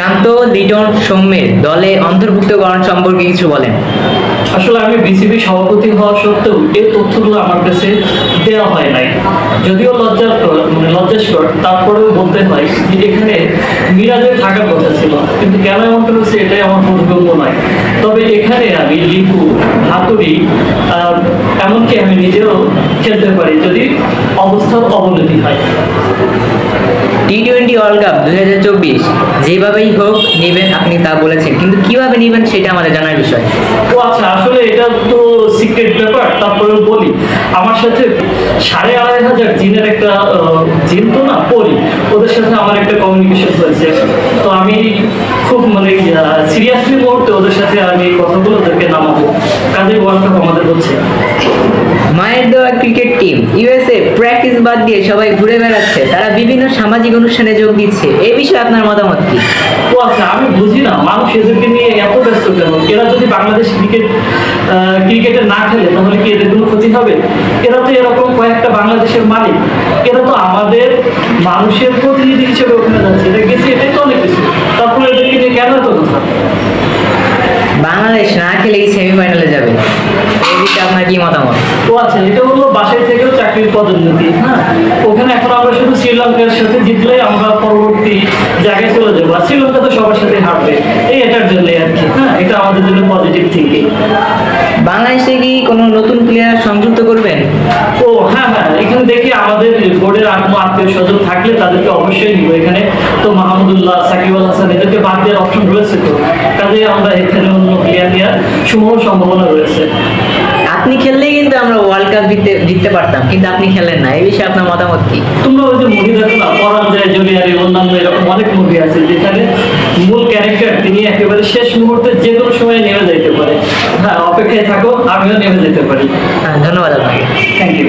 শান্ত, লিটন, সৌম্যের দলে অন্তর্ভুক্তকরণ সম্পর্কে কিছু বলেন। আসলে আমি বিসিবি সভাপতি হওয়া সত্ত্বেও এই তথ্যগুলো আমার কাছে দেওয়া হয় নাই, যদিও লজ্জাস্কর, তারপরেও বলতে হয় যে এখানে মিরাজের থাকার কথা ছিল, কিন্তু কেন এমনটা হচ্ছে এটাই আমার বোধগম্য নয়। তবে এখানে আমি লিপু, হাতুড়ি, এমনকি আমি নিজেও খেলতে পারি যদি অবস্থার অবনতি হয়। টি-20 ওয়ার্ল্ড কাপ 2024 যেভাবেই হোক নেবেন আপনি তা বলেছেন, কিন্তু কিভাবে নেবেন সেটা আমাদের জানার বিষয়। ও আচ্ছা, আসলে এটা তো সিক্রেট ব্যাপার, তারপরেও বলি। আমার সাথে 2500 জিনের একটা জিন তো না পড়ি, ওদের সাথে আমার একটা কমিউনিকেশন হয়েছে। তো আমি খুব সিরিয়াসলি মুহূর্তে ওদের সাথে আমি কথাগুলো ওদেরকে নামাবো। কাজে ওয়ার্ল্ড কাপ আমাদের হচ্ছে। মায়ের দেওয়া ক্রিকেট টিম ইউএসএ প্র্যাকটিস বাদ দিয়ে সবাই ঘুরে বেড়াচ্ছে, তারা বিভিন্ন সামাজিক অনুষ্ঠানে যোগ দিচ্ছে, এই বিষয়ে আপনার মতামত কি? ও আচ্ছা, আমি বুঝি না মানুষ এদেরকে নিয়ে এত ব্যস্ত কেন। এরা যদি বাংলাদেশ ক্রিকেটে না খেলে তাহলে কি এদের কোনো ক্ষতি হবে? এরা তো এরকম কয়েকটা বাংলাদেশের মালিক, এরা তো আমাদের মানুষের প্রতিনিধি হিসেবে ওখানে যাচ্ছে, এটা গেছে, এটাই তো অনেক কিছু। তারপরে এদেরকে নিয়ে কেন এত কথা? বাংলাদেশ না খেলেই সেমিফাইনালে যাবে, এই বিষয়ে আপনার কি মতামত? ও আচ্ছা, এটা হলো বাসায় থেকেও চাকরির পদোন্নতি। হ্যাঁ, ওখানে এখন আমরা শুধু শ্রীলঙ্কার সাথে জিতলে আমরা পরবর্তী জায়গায় চলে যাবো, আর শ্রীলঙ্কা তো সবার সাথে হারবে, এটার জন্যই আর কি। হ্যাঁ, এটা আমাদের জন্য পজিটিভ থিঙ্কিং। বাংলাদেশে কি কোনো নতুন প্লেয়ার সংযুক্ত করবেন? ও হ্যাঁ হ্যাঁ, এখানে দেখি আমাদের বোর্ডের আত্মীয় স্বজন থাকলে তাদেরকে অবশ্যই নিব এখানে। তো মাহমুদুল্লাহ, সাকিব আল হাসান, এদেরকে বাদ দেওয়ার অপশন রয়েছে, তো কাজে আমরা এখানে অন্য প্লেয়ার নেওয়ার সম্ভাবনা রয়েছে। আপনি খেললেই কিন্তু আমরা ওয়ার্ল্ড কাপ জিততে পারতাম, কিন্তু আপনি খেলেন না, এই বিষয়ে আপনার মতামত কি? তোমরা ওই যে মুভি দেখো না, পরাজয় জুনিয়র, অন্যান্য এরকম অনেক মুভি আছে যেখানে মূল ক্যারেক্টার তিনি একেবারে শেষ মুহূর্তে যে কোনো সময় নেমে যাইতে পারে। হ্যাঁ, অপেক্ষায় থাকো, আমিও নেমে যেতে পারি। ধন্যবাদ আপনাকে। Thank you.